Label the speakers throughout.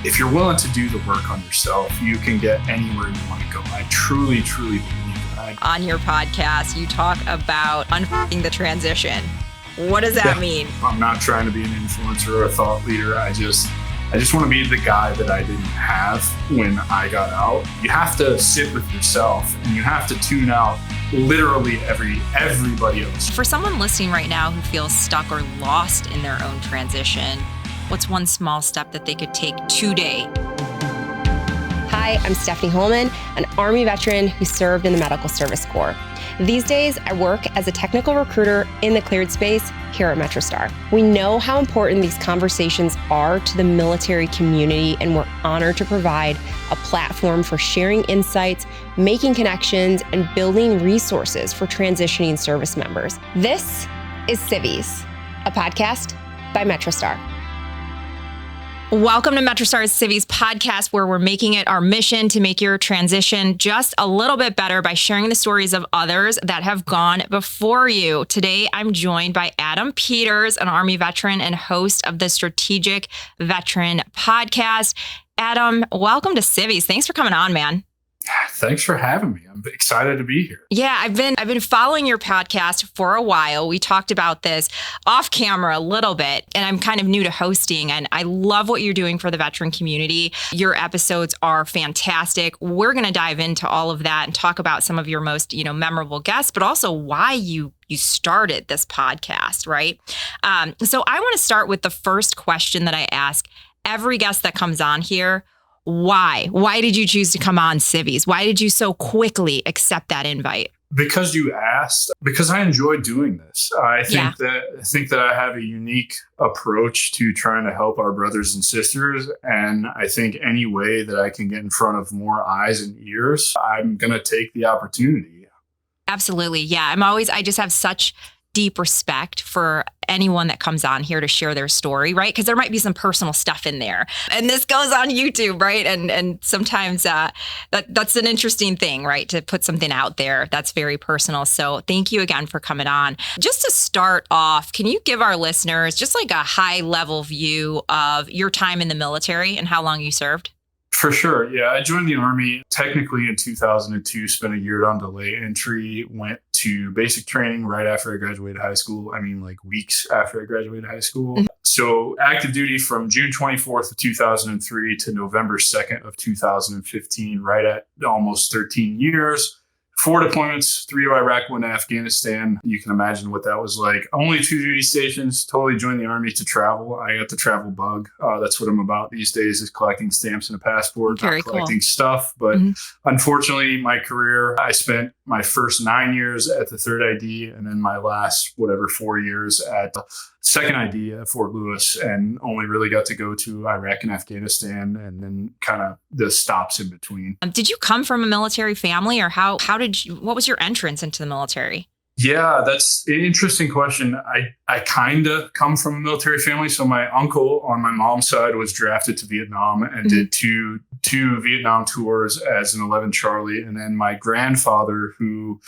Speaker 1: if you're willing to do the work on yourself, you can get anywhere you want to go. I truly, truly believe that.
Speaker 2: On your podcast, you talk about unfucking the transition. What does that mean?
Speaker 1: I'm not trying to be an influencer or a thought leader. I just want to be the guy that I didn't have when I got out. You have to sit with yourself and you have to tune out literally everybody else.
Speaker 2: For someone listening right now who feels stuck or lost in their own transition, what's one small step that they could take today?
Speaker 3: Hi, I'm Stephanie Holman, an Army veteran who served in the Medical Service Corps. These days, I work as a technical recruiter in the cleared space here at MetroStar. We know how important these conversations are to the military community, and we're honored to provide a platform for sharing insights, making connections, and building resources for transitioning service members. This is Civvies, a podcast by MetroStar.
Speaker 2: Welcome to MetroStar's Civvies Podcast, where we're making it our mission to make your transition just a little bit better by sharing the stories of others that have gone before you. Today, I'm joined by Adam Peters, an Army veteran and host of the Strategic Veteran Podcast. Adam, welcome to Civvies. Thanks for coming on, man.
Speaker 1: Thanks for having me. I'm excited to be here.
Speaker 2: Yeah, I've been following your podcast for a while. We talked about this off camera a little bit, and I'm kind of new to hosting, and I love what you're doing for the veteran community. Your episodes are fantastic. We're going to dive into all of that and talk about some of your most, memorable guests, but also why you started this podcast, right? So I want to start with the first question that I ask every guest that comes on here. Why? Why did you choose to come on Civvies? Why did you so quickly accept that invite?
Speaker 1: Because you asked, because I enjoy doing this. I think that I have a unique approach to trying to help our brothers and sisters. And I think any way that I can get in front of more eyes and ears, I'm going to take the opportunity.
Speaker 2: Absolutely. Yeah. I just have such deep respect for anyone that comes on here to share their story, right? Because there might be some personal stuff in there. And this goes on YouTube, right? And sometimes that's an interesting thing, right? To put something out there that's very personal. So thank you again for coming on. Just to start off, can you give our listeners just like a high level view of your time in the military and how long you served?
Speaker 1: For sure. Yeah. I joined the Army technically in 2002, spent a year on delay entry, went to basic training right after I graduated high school. Like weeks after I graduated high school. Mm-hmm. So active duty from June 24th of 2003 to November 2nd of 2015, right at almost 13 years. 4 deployments, 3 to Iraq, 1 to Afghanistan. You can imagine what that was like. Only 2 duty stations, totally joined the Army to travel. I got the travel bug. That's what I'm about these days, is collecting stamps and a passport,
Speaker 2: Very
Speaker 1: not collecting
Speaker 2: cool.
Speaker 1: stuff. But Unfortunately, my career, I spent my first 9 years at the 3rd ID and then my last, 4 years at the 2nd ID at Fort Lewis, and only really got to go to Iraq and Afghanistan and then kind of the stops in between.
Speaker 2: Did you come from a military family, or what was your entrance into the military?
Speaker 1: Yeah, that's an interesting question. I kind of come from a military family. So my uncle on my mom's side was drafted to Vietnam and did two Vietnam tours as an 11 Charlie. And then my grandfather, who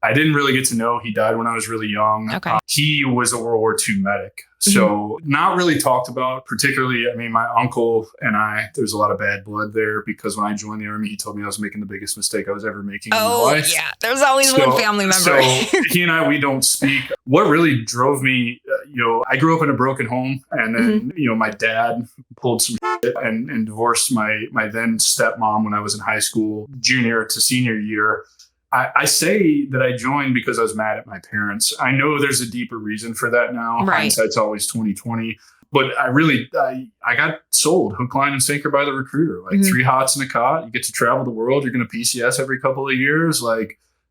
Speaker 1: I didn't really get to know, he died when I was really young.
Speaker 2: Okay.
Speaker 1: He was a World War II medic. So not really talked about, particularly, my uncle and there's a lot of bad blood there, because when I joined the Army, he told me I was making the biggest mistake I was ever making in my life.
Speaker 2: Oh, yeah. There's always one family member.
Speaker 1: So he and we don't speak. What really drove me, I grew up in a broken home, and then, my dad pulled some shit and divorced my then stepmom when I was in high school, junior to senior year. I say that I joined because I was mad at my parents. I know there's a deeper reason for that now.
Speaker 2: Right.
Speaker 1: Hindsight's always 20/20. But I got sold hook, line, and sinker by the recruiter. 3 hots in a cot. You get to travel the world. You're going to PCS every couple of years.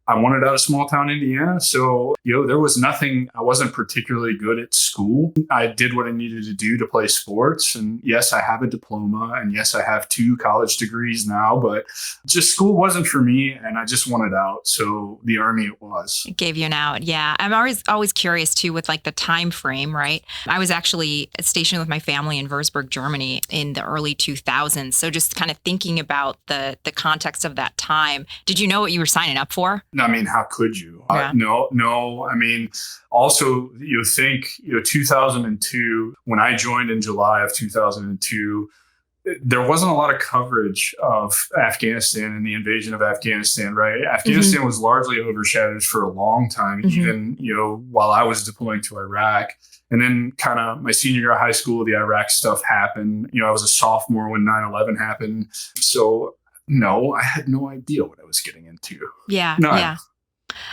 Speaker 1: I wanted out of small town Indiana. So, there was nothing. I wasn't particularly good at school. I did what I needed to do to play sports. And yes, I have a diploma. And yes, I have 2 college degrees now. But just school wasn't for me. And I just wanted out. So the Army it was.
Speaker 2: It gave you an out. Yeah. I'm always curious too with the time frame, right? I was actually stationed with my family in Würzburg, Germany in the early 2000s. So just kind of thinking about the context of that time. Did you know what you were signing up for?
Speaker 1: How could you?
Speaker 2: Yeah.
Speaker 1: No. Also, you think, 2002, when I joined in July of 2002, there wasn't a lot of coverage of Afghanistan and the invasion of Afghanistan, right? Afghanistan was largely overshadowed for a long time, even, while I was deploying to Iraq. And then kind of my senior year of high school, the Iraq stuff happened. I was a sophomore when 9/11 happened. So no, I had no idea what I was getting into.
Speaker 2: Yeah.
Speaker 1: No.
Speaker 2: Yeah.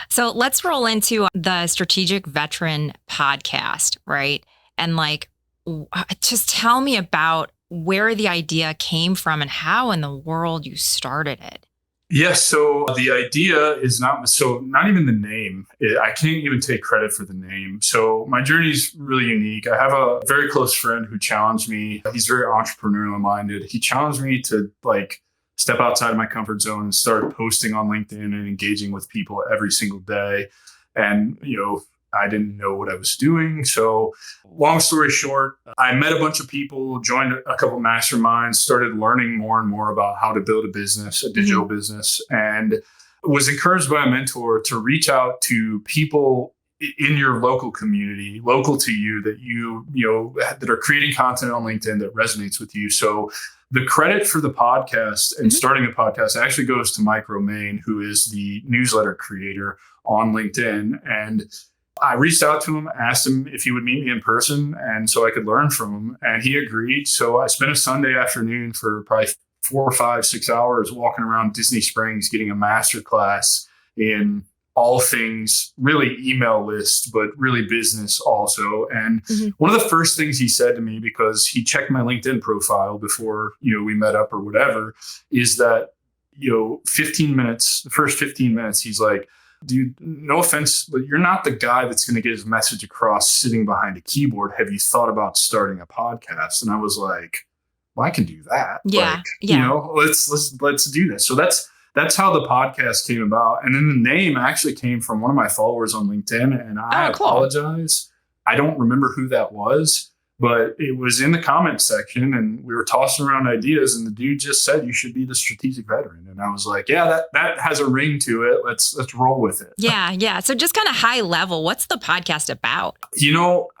Speaker 2: So let's roll into the Strategic Veteran podcast, right? And just tell me about where the idea came from and how in the world you started it.
Speaker 1: Yes. So the idea is not even the name. I can't even take credit for the name. So my journey is really unique. I have a very close friend who challenged me. He's very entrepreneurial minded. He challenged me to step outside of my comfort zone and start posting on LinkedIn and engaging with people every single day. And, I didn't know what I was doing. So long story short, I met a bunch of people, joined a couple masterminds, started learning more and more about how to build a business, a digital business, and was encouraged by a mentor to reach out to people in your local community, local to you, that that are creating content on LinkedIn that resonates with you. So the credit for the podcast and starting the podcast actually goes to Mike Romaine, who is the newsletter creator on LinkedIn. And I reached out to him, asked him if he would meet me in person, and so I could learn from him. And he agreed. So I spent a Sunday afternoon for probably 4 or 5, 6 hours walking around Disney Springs, getting a masterclass in all things really email list, but really business also. And one of the first things he said to me, because he checked my LinkedIn profile before, we met up or whatever, is that, 15 minutes, the first 15 minutes, he's like, dude, no offense, but you're not the guy that's going to get his message across sitting behind a keyboard. Have you thought about starting a podcast? And I was like, well, I can do that.
Speaker 2: Yeah.
Speaker 1: Let's do this. So that's how the podcast came about. And then the name actually came from one of my followers on LinkedIn. And I apologize. I don't remember who that was, but it was in the comments section and we were tossing around ideas and the dude just said, you should be the strategic veteran. And I was like, yeah, that has a ring to it. Let's roll with it.
Speaker 2: Yeah. Yeah. So just kind of high level, what's the podcast about?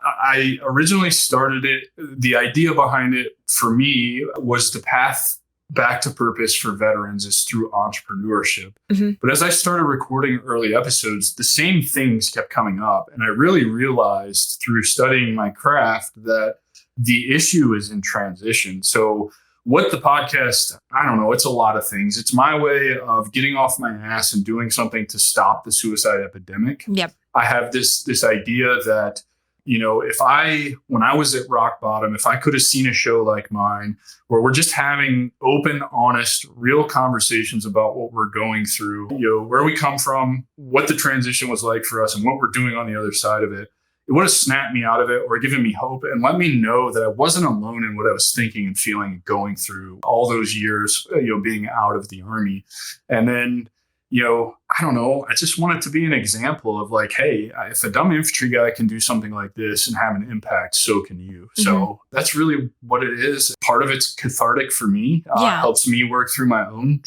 Speaker 1: I originally started it. The idea behind it for me was the path back to purpose for veterans is through entrepreneurship. But as I started recording early episodes, the same things kept coming up. And I really realized through studying my craft that the issue is in transition. So what the podcast, I don't know, it's a lot of things. It's my way of getting off my ass and doing something to stop the suicide epidemic.
Speaker 2: Yep.
Speaker 1: I have this idea that, when I was at rock bottom, if I could have seen a show like mine where we're just having open, honest, real conversations about what we're going through, where we come from, what the transition was like for us and what we're doing on the other side of it, it would have snapped me out of it or given me hope and let me know that I wasn't alone in what I was thinking and feeling and going through all those years, being out of the Army. And then, I don't know, I just want it to be an example of hey, if a dumb infantry guy can do something like this and have an impact, so can you. So that's really what it is. Part of it's cathartic for me. It helps me work through my own.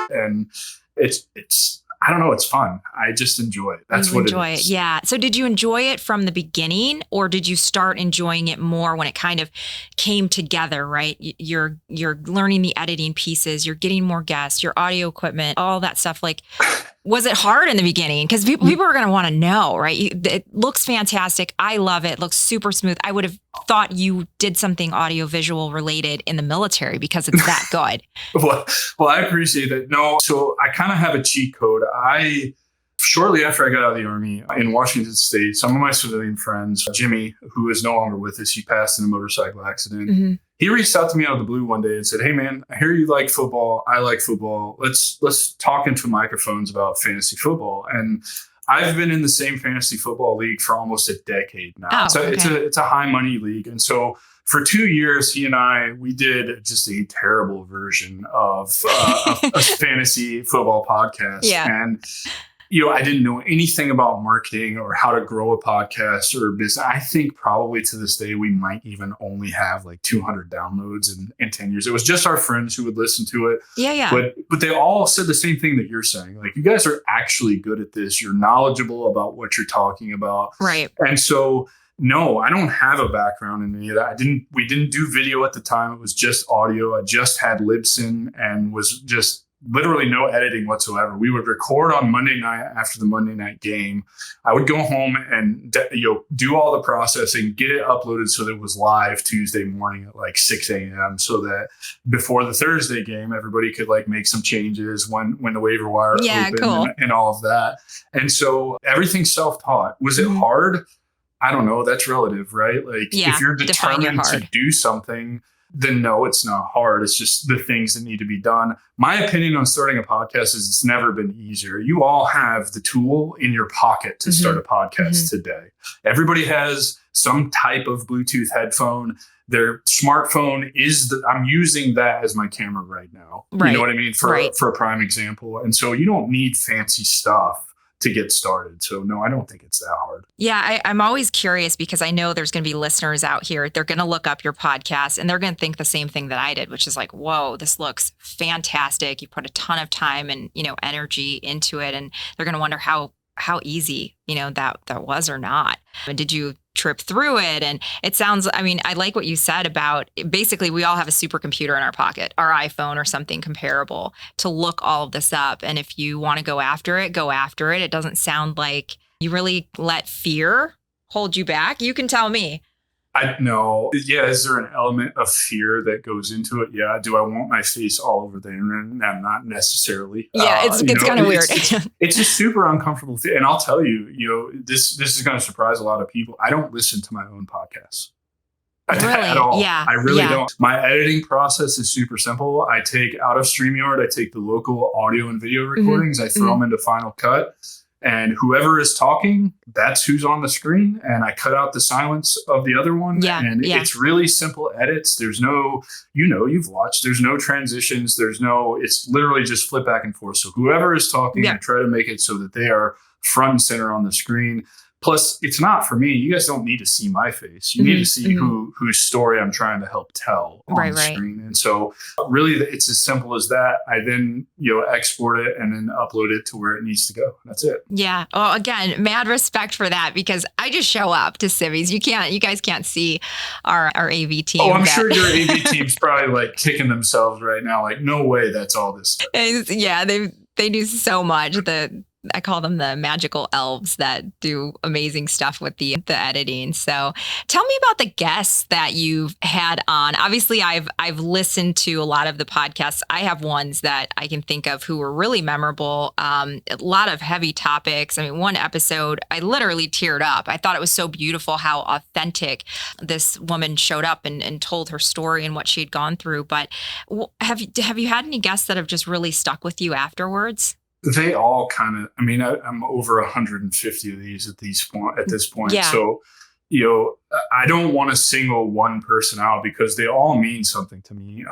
Speaker 1: And it's I don't know, it's fun. I just enjoy it. That's what it is.
Speaker 2: Yeah. So did you enjoy it from the beginning or did you start enjoying it more when it kind of came together, right? You're learning the editing pieces, you're getting more guests, your audio equipment, all that stuff. Was it hard in the beginning? Because people are going to want to know, right? It looks fantastic. I love it. It looks super smooth. I would have thought you did something audiovisual related in the military because it's that good.
Speaker 1: Well, I appreciate that. No, so I kind of have a cheat code. Shortly after I got out of the Army in Washington State, some of my civilian friends, Jimmy, who is no longer with us, he passed in a motorcycle accident. He reached out to me out of the blue one day and said, hey, man, I hear you like football. I like football. Let's talk into microphones about fantasy football. And I've been in the same fantasy football league for almost a decade now. It's a high money league. And so for 2 years, he and we did just a terrible version of a fantasy football podcast.
Speaker 2: Yeah.
Speaker 1: And I didn't know anything about marketing or how to grow a podcast or a business. I think probably to this day, we might even only have 200 downloads in 10 years. It was just our friends who would listen to it.
Speaker 2: Yeah.
Speaker 1: But they all said the same thing that you're saying. You guys are actually good at this. You're knowledgeable about what you're talking about.
Speaker 2: Right.
Speaker 1: And so No, I don't have a background in any of that. We didn't do video at the time. It was just audio. I just had Libsyn and was just literally no editing whatsoever. We would record on Monday night after the Monday night game. I would go home and do all the processing, get it uploaded so that it was live Tuesday morning at like 6 a.m. so that before the Thursday game, everybody could like make some changes when the waiver wire opened
Speaker 2: cool.
Speaker 1: and all of that. And so everything's self-taught. Was it hard? I don't know. That's relative, right? Like if you're determined to do something, then no, it's not hard. It's just the things that need to be done. My opinion on starting a podcast is it's never been easier. You all have the tool in your pocket to start a podcast today. Everybody has some type of Bluetooth headphone. Their smartphone I'm using that as my camera right now.
Speaker 2: Right.
Speaker 1: You know what I mean? For a prime example. And so you don't need fancy stuff to get started. So no, I don't think it's that hard.
Speaker 2: Yeah, I'm always curious because I know there's going to be listeners out here. They're going to look up your podcast and they're going to think the same thing that I did, which is like, whoa, this looks fantastic. You put a ton of time and, energy into it. And they're going to wonder how easy, that was or not. And did you trip through it? And it sounds, I like what you said about basically we all have a supercomputer in our pocket, our iPhone or something comparable to look all of this up. And if you want to go after it, go after it. It doesn't sound like you really let fear hold you back. You can tell me.
Speaker 1: No. Yeah. Is there an element of fear that goes into it? Yeah. Do I want my face all over the internet? Not necessarily.
Speaker 2: Yeah. It's kind of weird.
Speaker 1: It's a super uncomfortable thing. And I'll tell you, this is going to surprise a lot of people. I don't listen to my own podcasts.
Speaker 2: Really?
Speaker 1: At all.
Speaker 2: Yeah.
Speaker 1: I really don't. My editing process is super simple. I take out of StreamYard, I take the local audio and video recordings, I throw them into Final Cut. And whoever is talking, that's who's on the screen. And I cut out the silence of the other one. It's really simple edits. There's no, you've watched, there's no transitions. It's literally just flip back and forth. So whoever is talking, I try to make it so that they are front and center on the screen. Plus, it's not for me. You guys don't need to see my face. You need to see whose story I'm trying to help tell on the screen. And so really, it's as simple as that. I then, export it and then upload it to where it needs to go. That's it.
Speaker 2: Yeah. Well, again, mad respect for that because I just show up to Civvies. You guys can't see our AV team.
Speaker 1: Oh, I'm sure your AV team's probably like kicking themselves right now. Like, no way that's all this.
Speaker 2: Yeah, they do so much. I call them the magical elves that do amazing stuff with the editing. So tell me about the guests that you've had on. Obviously, I've listened to a lot of the podcasts. I have ones that I can think of who were really memorable. A lot of heavy topics. One episode, I literally teared up. I thought it was so beautiful how authentic this woman showed up and told her story and what she had gone through. But have you had any guests that have just really stuck with you afterwards?
Speaker 1: They all kind of, I'm over 150 of these at this point.
Speaker 2: Yeah.
Speaker 1: So, I don't want to single one person out because they all mean something to me.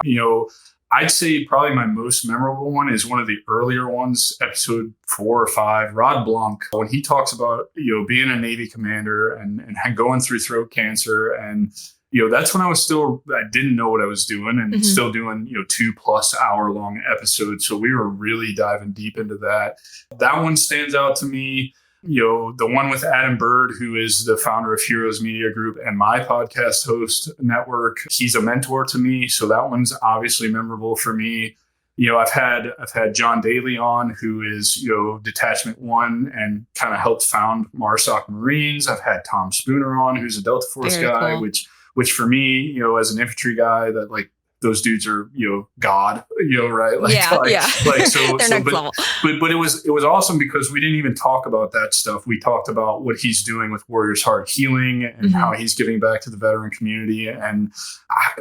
Speaker 1: I'd say probably my most memorable one is one of the earlier ones, episode 4 or 5, Rod Blanc, when he talks about, being a Navy commander and going through throat cancer. And, that's when I didn't know what I was doing and still doing, 2+ hour long episodes. So we were really diving deep into that. That one stands out to me. The one with Adam Bird, who is the founder of Heroes Media Group and my podcast host network. He's a mentor to me. So that one's obviously memorable for me. I've had John Daly on, who is, Detachment 1 and kind of helped found MARSOC Marines. I've had Tom Spooner on, who's a Delta Force guy, cool. which for me, as an infantry guy, that like those dudes are, God, right?
Speaker 2: They're next level.
Speaker 1: But it was awesome because we didn't even talk about that stuff. We talked about what he's doing with Warriors Heart Healing and how he's giving back to the veteran community. And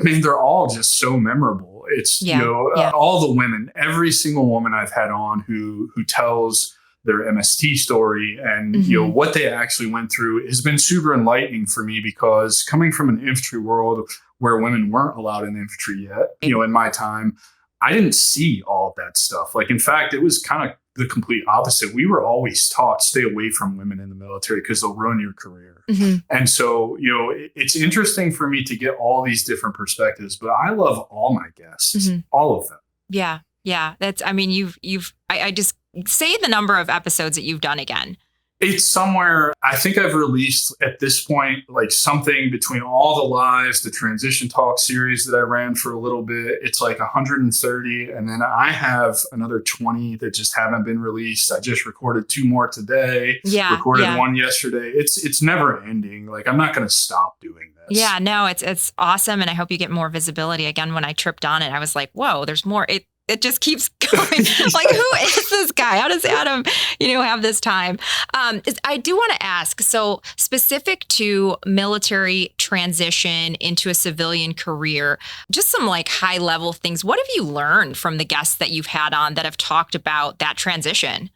Speaker 1: they're all just so memorable. It's, all the women, every single woman I've had on who tells their MST story and what they actually went through has been super enlightening for me because coming from an infantry world where women weren't allowed in infantry yet, in my time, I didn't see all of that stuff. Like, in fact, it was kind of the complete opposite. We were always taught stay away from women in the military because they'll ruin your career. And so, it's interesting for me to get all these different perspectives, but I love all my guests, all of them.
Speaker 2: Yeah. Yeah. That's, I just say the number of episodes that you've done again.
Speaker 1: It's somewhere, I think I've released at this point, like something between all the lives, the transition talk series that I ran for a little bit. It's like 130. And then I have another 20 that just haven't been released. I just recorded 2 more today. Recorded 1 yesterday. It's never ending. Like, I'm not going to stop doing this.
Speaker 2: Yeah, no, it's awesome. And I hope you get more visibility. Again, when I tripped on it, I was like, whoa, there's more. It just keeps going. Like, who is this guy? How does Adam, have this time? I do want to ask, so specific to military transition into a civilian career, just some like high level things. What have you learned from the guests that you've had on that have talked about that transition?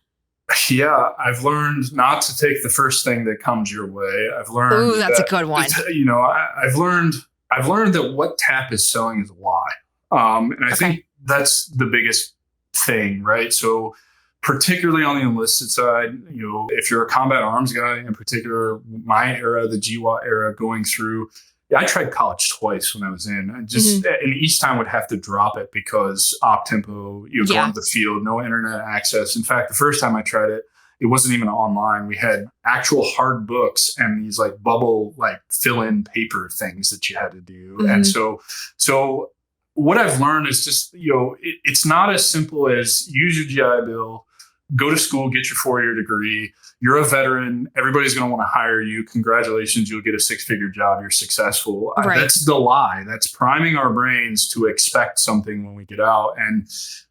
Speaker 1: Yeah, I've learned not to take the first thing that comes your way. I've learned.
Speaker 2: Ooh, that's a good one.
Speaker 1: I've learned that what TAP is selling is a lie. And I think that's the biggest thing, right? So particularly on the enlisted side, if you're a combat arms guy, in particular, my era, the GWAT era, going through, I tried college twice when I was in. And each time would have to drop it because op tempo, going to the field, no internet access. In fact, the first time I tried it, it wasn't even online. We had actual hard books and these like bubble, like fill in paper things that you had to do. And so what I've learned is just, it's not as simple as use your GI Bill, go to school, get your 4-year degree. You're a veteran. Everybody's going to want to hire you. Congratulations. You'll get a 6-figure job. You're successful.
Speaker 2: Right.
Speaker 1: That's the lie. That's priming our brains to expect something when we get out. And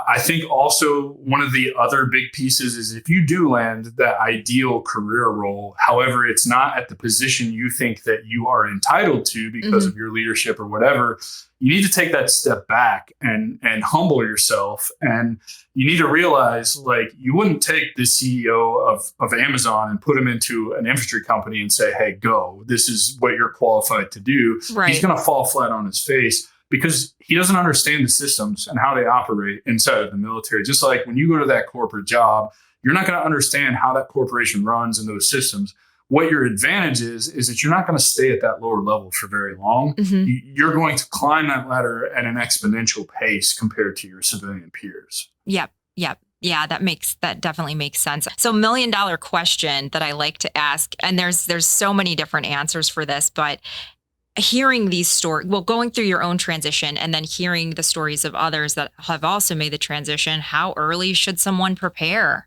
Speaker 1: I think also one of the other big pieces is if you do land that ideal career role, however, it's not at the position you think that you are entitled to because of your leadership or whatever, you need to take that step back and humble yourself. And you need to realize, like, you wouldn't take the CEO of Amazon and put him into an infantry company and say, hey, go, this is what you're qualified to do.
Speaker 2: Right.
Speaker 1: He's going to fall flat on his face because he doesn't understand the systems and how they operate inside of the military. Just like when you go to that corporate job, you're not going to understand how that corporation runs and those systems. What your advantage is that you're not going to stay at that lower level for very long. You're going to climb that ladder at an exponential pace compared to your civilian peers.
Speaker 2: Yep. Yeah, that definitely makes sense. So $1 million question that I like to ask, and there's so many different answers for this, but hearing these stories, going through your own transition and then hearing the stories of others that have also made the transition, how early should someone prepare?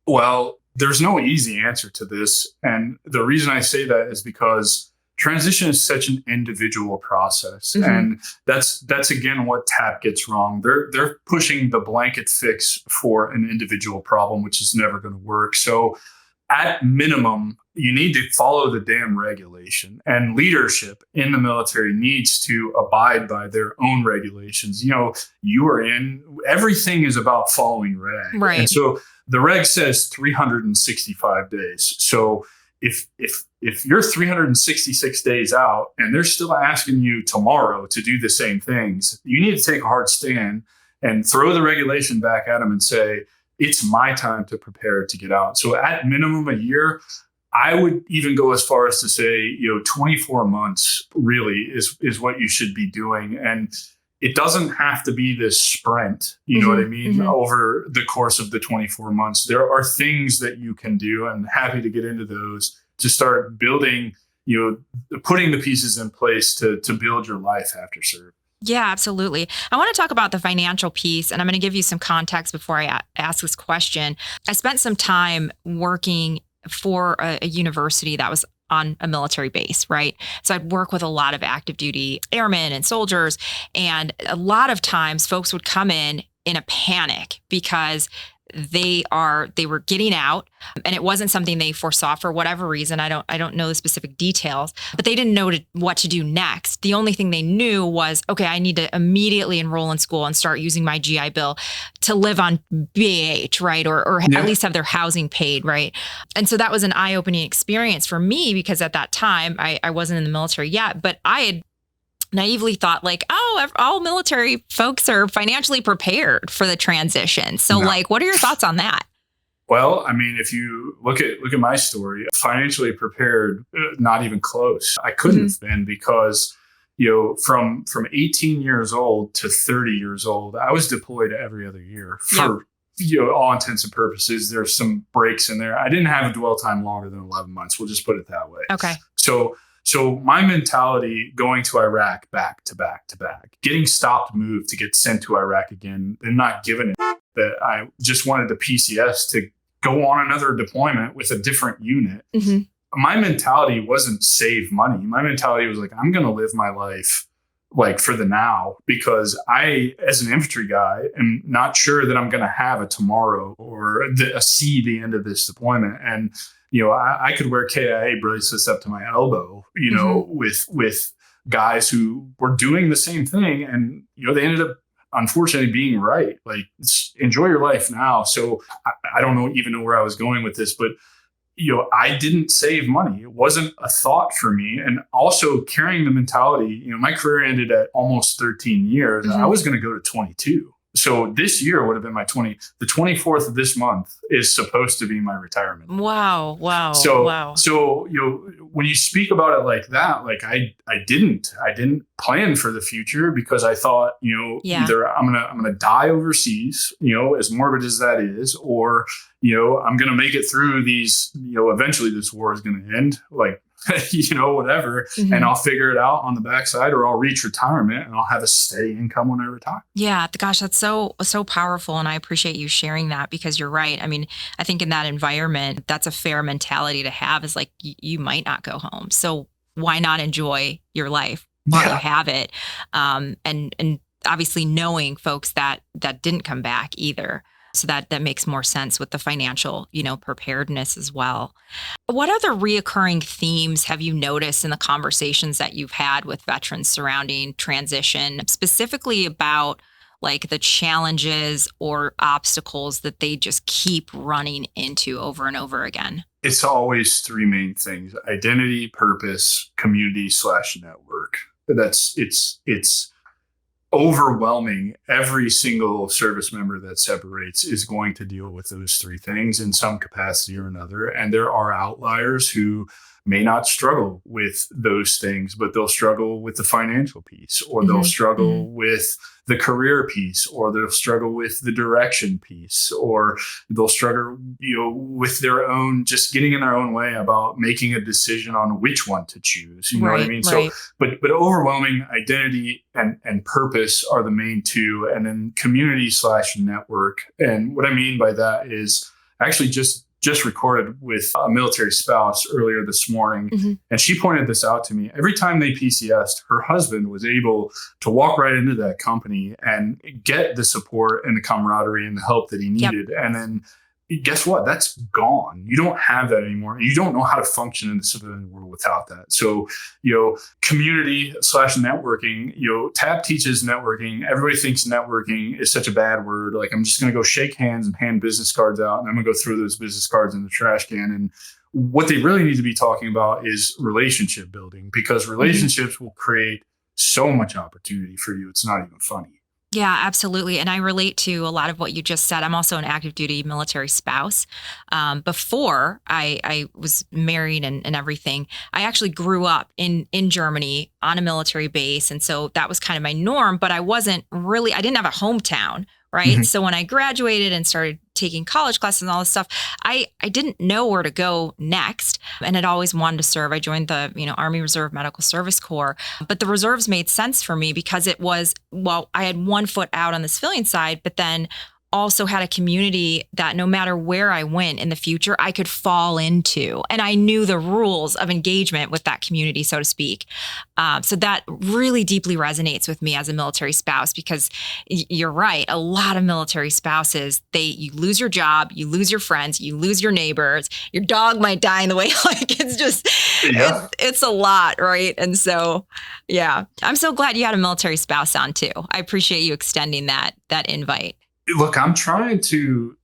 Speaker 1: Well, there's no easy answer to this. And the reason I say that is because transition is such an individual process. And that's again what TAP gets wrong. They're pushing the blanket fix for an individual problem, which is never going to work. So at minimum, you need to follow the damn regulation, and leadership in the military needs to abide by their own regulations. Everything is about following reg.
Speaker 2: Right.
Speaker 1: And so the reg says 365 days. So if you're 366 days out and they're still asking you tomorrow to do the same things, you need to take a hard stand and throw the regulation back at them and say, it's my time to prepare to get out. So at minimum a year, I would even go as far as to say, 24 months really is what you should be doing. And it doesn't have to be this sprint, you know what I mean, over the course of the 24 months. There are things that you can do. I'm happy to get into those to start building, putting the pieces in place to build your life after service.
Speaker 2: Yeah, absolutely. I want to talk about the financial piece, and I'm going to give you some context before I ask this question. I spent some time working for a university that was on a military base, right? So I'd work with a lot of active duty airmen and soldiers. And a lot of times folks would come in a panic because they were getting out and it wasn't something they foresaw for whatever reason. I don't know the specific details, but they didn't know what to do next. The only thing they knew was, okay, I need to immediately enroll in school and start using my GI Bill to live on BAH, right? Or at least have their housing paid, right? And so that was an eye-opening experience for me because at that time I wasn't in the military yet, but I had naively thought like, all military folks are financially prepared for the transition. So what are your thoughts on that?
Speaker 1: Well, I mean, if you look at my story, financially prepared, not even close. I couldn't have been because, from 18 years old to 30 years old, I was deployed every other year for all intents and purposes, there's some breaks in there. I didn't have a dwell time longer than 11 months. We'll just put it that way.
Speaker 2: Okay.
Speaker 1: So my mentality going to Iraq back to back to back, getting stopped, moved to get sent to Iraq again, and not given it, that I just wanted the PCS to go on another deployment with a different unit. Mm-hmm. My mentality wasn't save money. My mentality was like, I'm going to live my life like for the now, because I, as an infantry guy, am not sure that I'm going to have a tomorrow or see the end of this deployment. And, I could wear KIA bracelets up to my elbow, with guys who were doing the same thing. And, they ended up, unfortunately, being right. Like, enjoy your life now. So I don't even know where I was going with this, but I didn't save money. It wasn't a thought for me. And also carrying the mentality, my career ended at almost 13 years. Mm-hmm. I was going to go to 22. So this year would have been the 24th of this month is supposed to be my retirement.
Speaker 2: Wow.
Speaker 1: So, when you speak about it like that, like I didn't plan for the future, because I thought, either I'm going to die overseas, as morbid as that is, or, I'm going to make it through these, eventually this war is going to end, like, whatever. Mm-hmm. And I'll figure it out on the backside, or I'll reach retirement and I'll have a steady income when I retire.
Speaker 2: Yeah. Gosh, that's so powerful. And I appreciate you sharing that, because you're right. I mean, I think in that environment, that's a fair mentality to have, is like, you might not go home. So why not enjoy your life while you have it? And obviously knowing folks that didn't come back either. So that makes more sense with the financial, preparedness as well. What other reoccurring themes have you noticed in the conversations that you've had with veterans surrounding transition, specifically about like the challenges or obstacles that they just keep running into over and over again?
Speaker 1: It's always three main things: identity, purpose, community/network. It's overwhelming. Every single service member that separates is going to deal with those three things in some capacity or another. And there are outliers who may not struggle with those things, but they'll struggle with the financial piece, or they'll struggle with the career piece, or they'll struggle with the direction piece, or they'll struggle, with their own, just getting in their own way about making a decision on which one to choose. You know what I mean?
Speaker 2: Right.
Speaker 1: So, but overwhelming identity and purpose are the main two, and then community/network. And what I mean by that is actually just recorded with a military spouse earlier this morning. Mm-hmm. And she pointed this out to me. Every time they PCS'd, her husband was able to walk right into that company and get the support and the camaraderie and the help that he needed. Yep. And then guess what? That's gone. You don't have that anymore. You don't know how to function in the civilian world without that. So, community/networking, TAP teaches networking. Everybody thinks networking is such a bad word. Like, I'm just going to go shake hands and hand business cards out, and I'm going to go throw those business cards in the trash can. And what they really need to be talking about is relationship building, because relationships will create so much opportunity for you. It's not even funny.
Speaker 2: Yeah, absolutely. And I relate to a lot of what you just said. I'm also an active duty military spouse. Before I was married and everything, I actually grew up in Germany on a military base. And so that was kind of my norm, but I didn't have a hometown, right? Mm-hmm. So when I graduated and started taking college classes and all this stuff, I didn't know where to go next, and had always wanted to serve. I joined the Army Reserve Medical Service Corps, but the reserves made sense for me because it was, I had one foot out on the civilian side, but then also had a community that no matter where I went in the future, I could fall into. And I knew the rules of engagement with that community, so to speak. So that really deeply resonates with me as a military spouse, because you're right. A lot of military spouses, you lose your job, you lose your friends, you lose your neighbors, your dog might die in the way. Like, it's just, it's a lot, right? And so, yeah, I'm so glad you had a military spouse on too. I appreciate you extending that invite.
Speaker 1: Look, I'm trying to,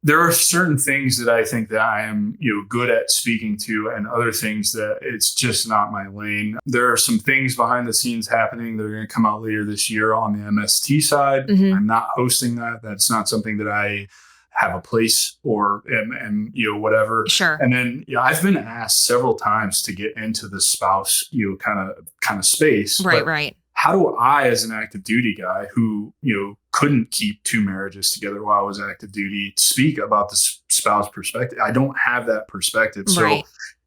Speaker 1: there are certain things that I think that I am, good at speaking to, and other things that it's just not my lane. There are some things behind the scenes happening that are going to come out later this year on the MST side. Mm-hmm. I'm not hosting that. That's not something that I have a place or am whatever.
Speaker 2: Sure.
Speaker 1: And then I've been asked several times to get into the spouse, kind of space.
Speaker 2: Right.
Speaker 1: how do I, as an active duty guy who, couldn't keep two marriages together while I was active duty, speak about the spouse perspective? I don't have that perspective. So
Speaker 2: Right.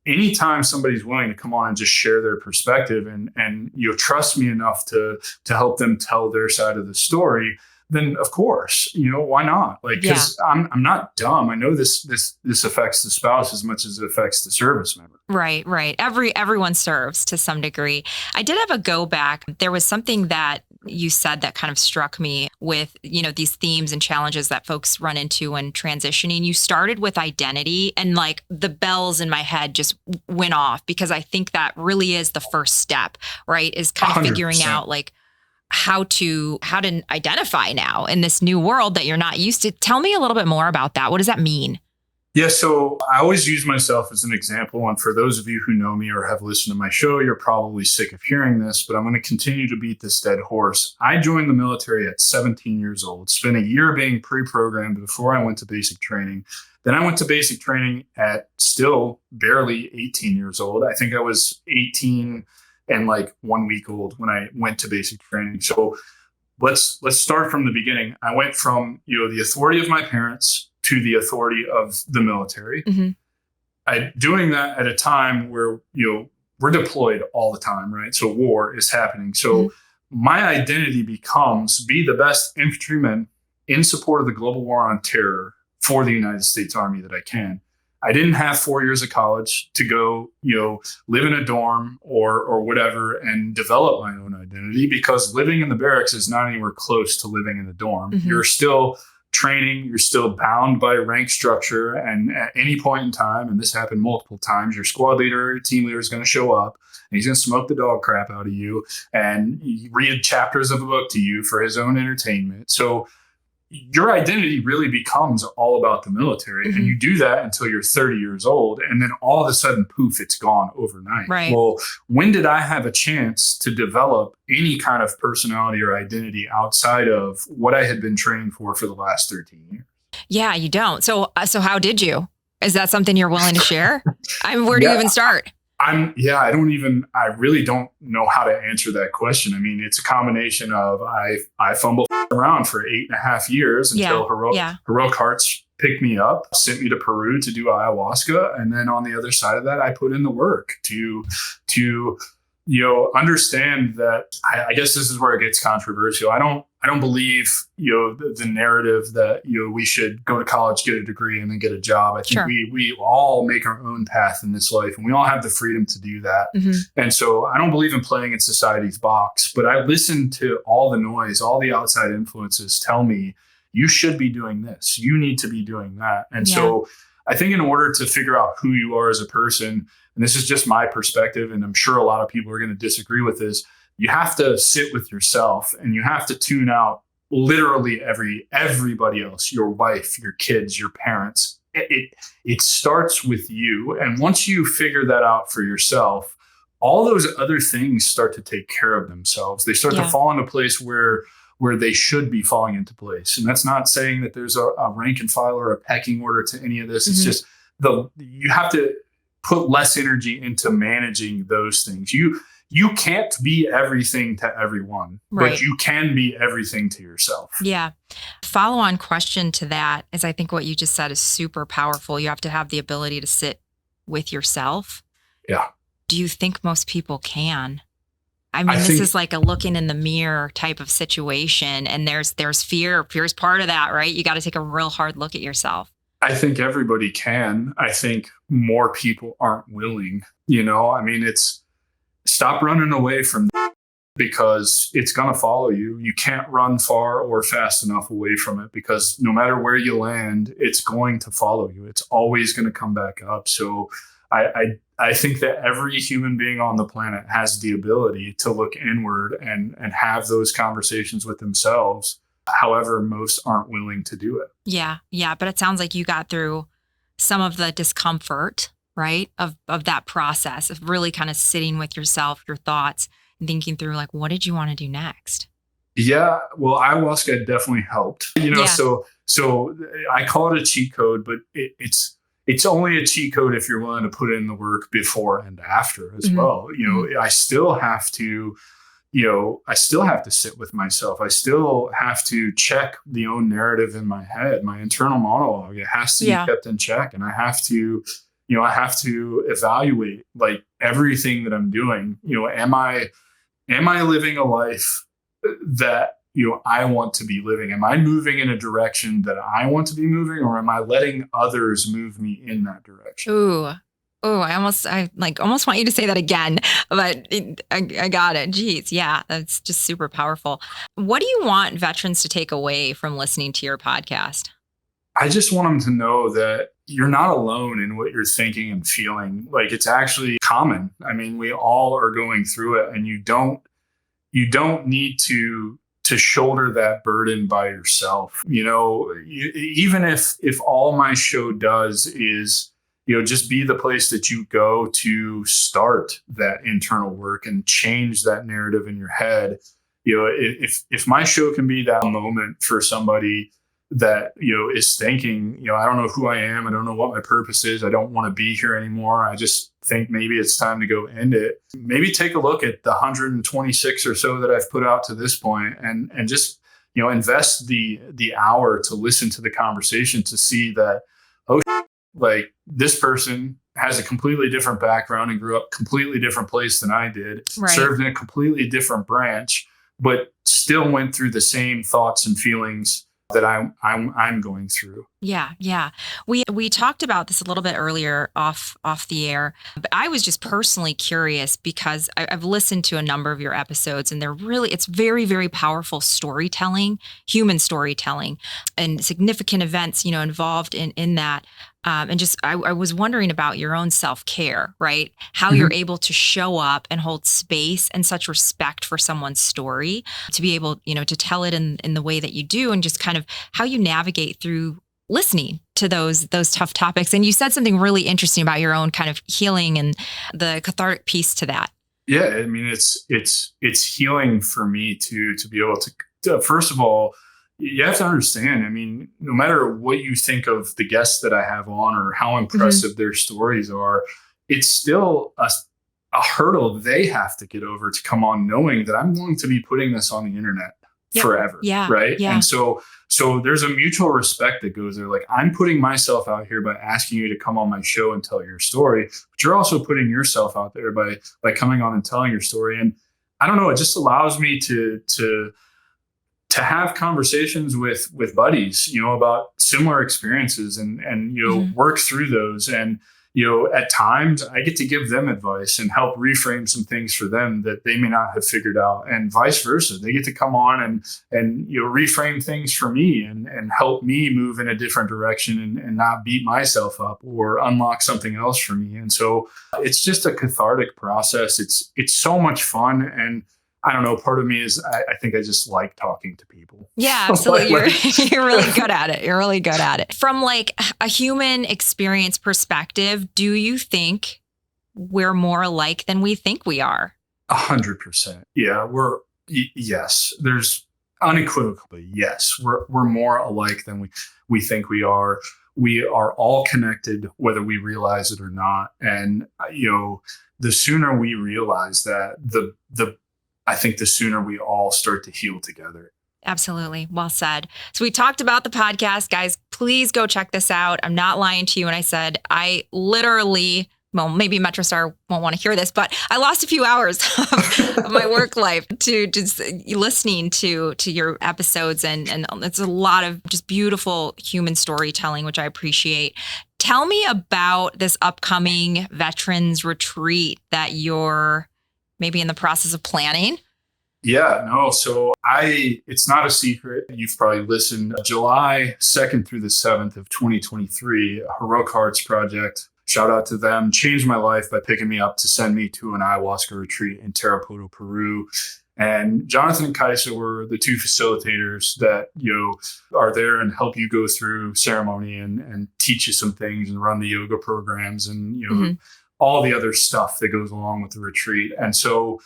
Speaker 1: anytime somebody's willing to come on and just share their perspective and trust me enough to help them tell their side of the story, then of course, why not? Like, because I'm not dumb. I know this affects the spouse as much as it affects the service member.
Speaker 2: Right. Everyone serves to some degree. I did have a go back. There was something that you said that kind of struck me with, these themes and challenges that folks run into when transitioning. You started with identity, and like the bells in my head just went off, because I think that really is the first step, right? Is kind of figuring
Speaker 1: 100%.
Speaker 2: out like how to identify now in this new world that you're not used to. Tell me a little bit more about that. What does that mean?
Speaker 1: Yeah, so I always use myself as an example. And for those of you who know me or have listened to my show, you're probably sick of hearing this, but I'm going to continue to beat this dead horse. I joined the military at 17 years old, spent a year being pre-programmed before I went to basic training. Then I went to basic training at still barely 18 years old. I think I was 18 and like 1 week old when I went to basic training. So let's start from the beginning. I went from, the authority of my parents to the authority of the military.
Speaker 2: Mm-hmm.
Speaker 1: Doing that at a time where, we're deployed all the time, right? So war is happening. So my identity becomes be the best infantryman in support of the global war on terror for the United States Army that I can. I didn't have 4 years of college to go, live in a dorm or whatever and develop my own identity, because living in the barracks is not anywhere close to living in a dorm.
Speaker 2: Mm-hmm.
Speaker 1: You're still training, you're still bound by rank structure. And at any point in time, and this happened multiple times, your squad leader or your team leader is going to show up and he's going to smoke the dog crap out of you and read chapters of a book to you for his own entertainment. So your identity really becomes all about the military.
Speaker 2: Mm-hmm.
Speaker 1: And you do that until you're 30 years old. And then all of a sudden, poof, it's gone overnight.
Speaker 2: Right.
Speaker 1: Well, when did I have a chance to develop any kind of personality or identity outside of what I had been training for the last 13 years?
Speaker 2: Yeah, you don't. So how did you? Is that something you're willing to share? Where do you even start?
Speaker 1: I really don't know how to answer that question. I mean, it's a combination of I fumbled around for 8.5 years until Heroic Hearts picked me up, sent me to Peru to do ayahuasca. And then on the other side of that, I put in the work to understand that I guess this is where it gets controversial. I don't believe, the narrative that, we should go to college, get a degree, and then get a job. I think we all make our own path in this life, and we all have the freedom to do that.
Speaker 2: Mm-hmm.
Speaker 1: And so I don't believe in playing in society's box, but I listen to all the noise, all the outside influences tell me you should be doing this. You need to be doing that. And so I think in order to figure out who you are as a person, and this is just my perspective, and I'm sure a lot of people are going to disagree with this, you have to sit with yourself and you have to tune out literally everybody else, your wife, your kids, your parents. It starts with you. And once you figure that out for yourself, all those other things start to take care of themselves. They start to fall into place where they should be falling into place. And that's not saying that there's a rank and file or a pecking order to any of this. It's just you have to put less energy into managing those things. You can't be everything to everyone, but you can be everything to yourself.
Speaker 2: Yeah. Follow-on question to that is, I think what you just said is super powerful. You have to have the ability to sit with yourself.
Speaker 1: Yeah.
Speaker 2: Do you think most people can? I mean, this is like a looking in the mirror type of situation, and there's fear. Fear is part of that, right? You got to take a real hard look at yourself.
Speaker 1: I think everybody can. I think more people aren't willing. I mean, stop running away from that, because it's going to follow you. You can't run far or fast enough away from it, because no matter where you land, it's going to follow you. It's always going to come back up. So I think that every human being on the planet has the ability to look inward and have those conversations with themselves. However, most aren't willing to do it.
Speaker 2: Yeah. But it sounds like you got through some of the discomfort, right, of that process of really kind of sitting with yourself, your thoughts, and thinking through, like, what did you want to do next?
Speaker 1: Yeah, well, ayahuasca definitely helped. So I call it a cheat code, but it's only a cheat code if you're willing to put in the work before and after as well. I still have to I still have to sit with myself. I still have to check the own narrative in my head, my internal monologue. It has to be kept in check. And I have to evaluate like everything that I'm doing. Am I living a life that, I want to be living? Am I moving in a direction that I want to be moving, or am I letting others move me in that direction?
Speaker 2: Ooh. Oh, I almost want you to say that again, but I got it. Geez. Yeah. That's just super powerful. What do you want veterans to take away from listening to your podcast?
Speaker 1: I just want them to know that you're not alone in what you're thinking and feeling. Like, it's actually common. I mean, we all are going through it, and you don't need to shoulder that burden by yourself. Even if all my show does is, just be the place that you go to start that internal work and change that narrative in your head. If my show can be that moment for somebody that, is thinking, I don't know who I am. I don't know what my purpose is. I don't want to be here anymore. I just think maybe it's time to go end it. Maybe take a look at the 126 or so that I've put out to this point, and just, invest the hour to listen to the conversation, to see that, like, this person has a completely different background and grew up completely different place than I did,
Speaker 2: right.
Speaker 1: Served in a completely different branch, but still went through the same thoughts and feelings that I'm going through.
Speaker 2: Yeah. We talked about this a little bit earlier off the air, but I was just personally curious because I've listened to a number of your episodes, and it's very, very powerful storytelling, human storytelling, and significant events, involved in that. And just, I was wondering about your own self-care, right? How you're able to show up and hold space and such respect for someone's story, to be able, to tell it in the way that you do, and just kind of how you navigate through listening to those tough topics. And you said something really interesting about your own kind of healing and the cathartic piece to that.
Speaker 1: Yeah. I mean, it's healing for me to be able to, first of all, you have to understand, I mean, no matter what you think of the guests that I have on or how impressive their stories are, it's still a hurdle they have to get over to come on, knowing that I'm going to be putting this on the internet forever. Yeah. Right. Yeah. And so there's a mutual respect that goes there. Like, I'm putting myself out here by asking you to come on my show and tell your story, but you're also putting yourself out there by coming on and telling your story. And I don't know, it just allows me to have conversations with buddies, about similar experiences and work through those. And, at times I get to give them advice and help reframe some things for them that they may not have figured out, and vice versa. They get to come on and reframe things for me and help me move in a different direction and not beat myself up or unlock something else for me. And so it's just a cathartic process. It's so much fun. And I don't know, part of me is I think I just like talking to people.
Speaker 2: Yeah, absolutely. You're really good at it. You're really good at it. From like a human experience perspective, do you think we're more alike than we think we are?
Speaker 1: 100%. Yeah, yes. There's unequivocally, yes. We're more alike than we think we are. We are all connected, whether we realize it or not. And, the sooner we realize that, I think the sooner we all start to heal together.
Speaker 2: Absolutely. Well said. So we talked about the podcast, guys. Please go check this out. I'm not lying to you when I said I literally, well, maybe MetroStar won't want to hear this, but I lost a few hours of my work life to just listening to your episodes. And it's a lot of just beautiful human storytelling, which I appreciate. Tell me about this upcoming veterans retreat that you're maybe in the process of planning.
Speaker 1: Yeah, no. So it's not a secret. You've probably listened. July 2nd through the 7th of 2023, Heroic Hearts Project, shout out to them, changed my life by picking me up to send me to an ayahuasca retreat in Tarapoto, Peru. And Jonathan and Kaisa were the two facilitators that, are there and help you go through ceremony and teach you some things and run the yoga programs and, all the other stuff that goes along with the retreat. And so,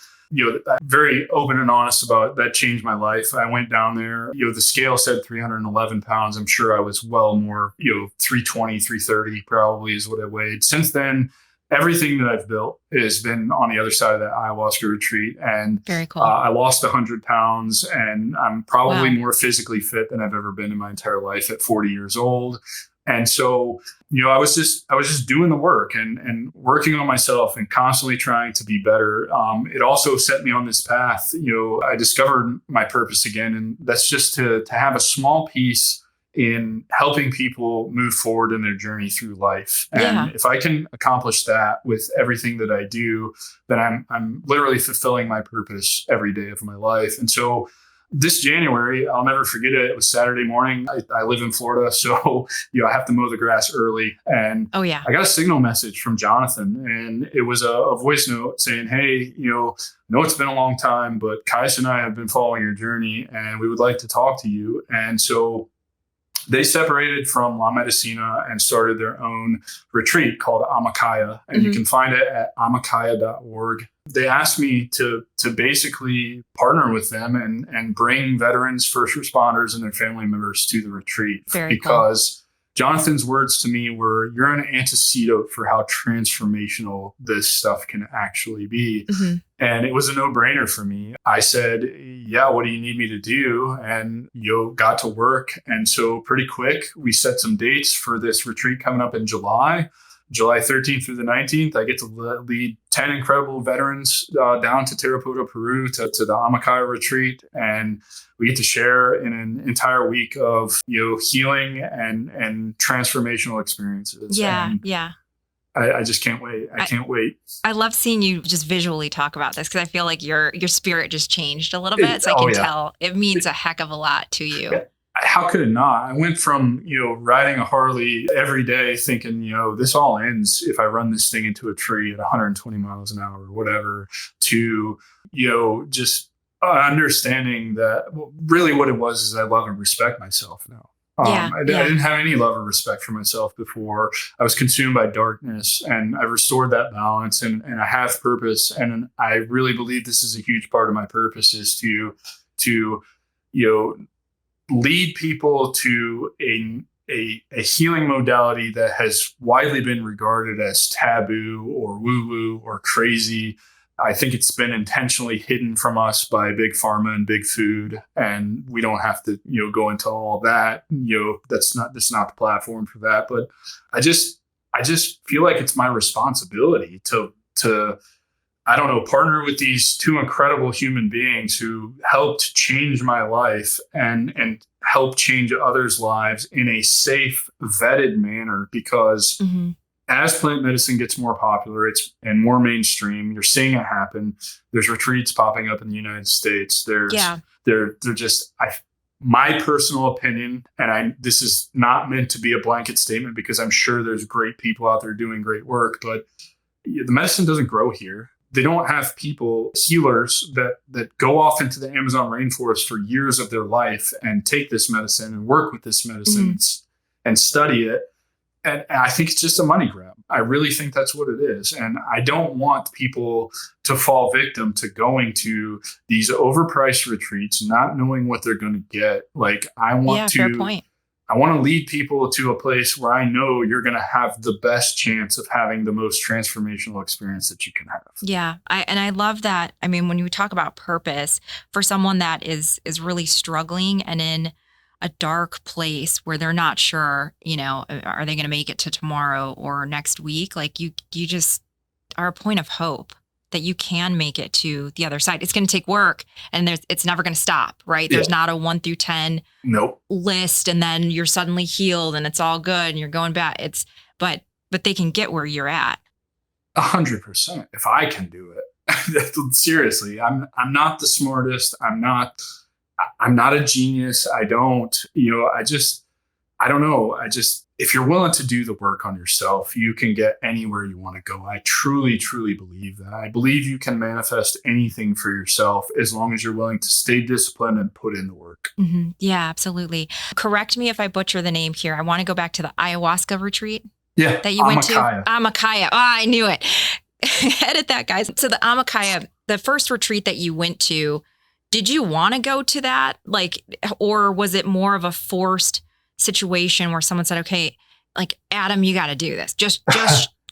Speaker 1: very open and honest about that changed my life. I went down there, the scale said 311 pounds. I'm sure I was well more, 320, 330 probably is what I weighed. Since then, everything that I've built has been on the other side of that ayahuasca retreat. And
Speaker 2: very cool.
Speaker 1: I lost 100 pounds, and I'm probably
Speaker 2: Wow.
Speaker 1: more physically fit than I've ever been in my entire life at 40 years old. And so, I was just doing the work and working on myself and constantly trying to be better. It also set me on this path. I discovered my purpose again, and that's just to have a small piece in helping people move forward in their journey through life. And if I can accomplish that with everything that I do, then I'm literally fulfilling my purpose every day of my life. And so this January, I'll never forget it. It was Saturday morning. I live in Florida, so I have to mow the grass early. And
Speaker 2: Oh yeah.
Speaker 1: I got a signal message from Jonathan, and it was a voice note saying, "Hey, know it's been a long time, but Kais and I have been following your journey, and we would like to talk to you." And so they separated from La Medicina and started their own retreat called Amakaya, and you can find it at amakaya.org. They asked me to basically partner with them and bring veterans, first responders, and their family members to the retreat.
Speaker 2: Very
Speaker 1: because Jonathan's words to me were, "You're an antidote for how transformational this stuff can actually be." And it was a no-brainer for me. I said, "Yeah, what do you need me to do?" And got to work. And so pretty quick, we set some dates for this retreat coming up in July 13th through the 19th. I get to lead 10 incredible veterans down to Tarapoto, Peru, to the Amakaya retreat. And we get to share in an entire week of healing and transformational experiences.
Speaker 2: Yeah,
Speaker 1: and
Speaker 2: yeah.
Speaker 1: I just can't wait. I can't wait.
Speaker 2: I love seeing you just visually talk about this, because I feel like your spirit just changed a little bit. So I can tell it means a heck of a lot to you.
Speaker 1: Yeah. How could it not? I went from, riding a Harley every day thinking, this all ends if I run this thing into a tree at 120 miles an hour or whatever, to, just understanding that really what it was is I love and respect myself now. I didn't have any love or respect for myself before. I was consumed by darkness, and I restored that balance, and I have purpose. And I really believe this is a huge part of my purpose, is to lead people to a healing modality that has widely been regarded as taboo or woo-woo or crazy. I think it's been intentionally hidden from us by big pharma and big food, and we don't have to, go into all that. That's not the platform for that. But I just feel like it's my responsibility to partner with these two incredible human beings who helped change my life and help change others' lives in a safe, vetted manner. Because as plant medicine gets more popular, and more mainstream, you're seeing it happen. There's retreats popping up in the United States. They're just my personal opinion, and this is not meant to be a blanket statement, because I'm sure there's great people out there doing great work, but the medicine doesn't grow here. They don't have people, healers, that go off into the Amazon rainforest for years of their life and take this medicine and work with this medicine and study it. And I think it's just a money grab. I really think that's what it is. And I don't want people to fall victim to going to these overpriced retreats, not knowing what they're going to get. Like, I want
Speaker 2: fair point.
Speaker 1: I want to lead people to a place where I know you're going to have the best chance of having the most transformational experience that you can have.
Speaker 2: Yeah. I love that. I mean, when you talk about purpose for someone that is really struggling and in a dark place where they're not sure, are they going to make it to tomorrow or next week? Like, you just are a point of hope that you can make it to the other side. It's going to take work, and it's never going to stop, right? There's not a 1 through 10 list, and then you're suddenly healed and it's all good and you're going back. But they can get where you're at.
Speaker 1: 100%. If I can do it, seriously, I'm not the smartest. I'm not a genius. I don't know. If you're willing to do the work on yourself, you can get anywhere you want to go. I truly, truly believe that. I believe you can manifest anything for yourself as long as you're willing to stay disciplined and put in the work.
Speaker 2: Mm-hmm. Yeah, absolutely. Correct me if I butcher the name here. I want to go back to the ayahuasca retreat that you went to. Amakaya. I knew it. Edit that, guys. So the Amakaya, the first retreat that you went to, did you want to go to that? Or was it more of a forced situation where someone said, okay, like, Adam, you got to do this. Just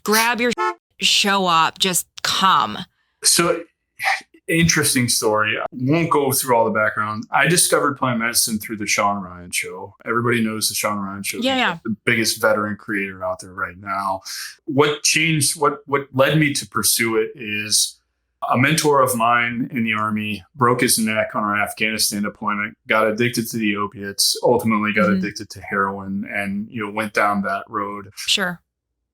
Speaker 2: grab your show up, just come?
Speaker 1: So interesting story. I won't go through all the background. I discovered plant medicine through the Sean Ryan Show. Everybody knows the Sean Ryan Show.
Speaker 2: Yeah.
Speaker 1: The biggest veteran creator out there right now. What changed, what led me to pursue it is a mentor of mine in the Army broke his neck on our Afghanistan deployment, got addicted to the opiates, ultimately got addicted to heroin, and went down that road.
Speaker 2: Sure.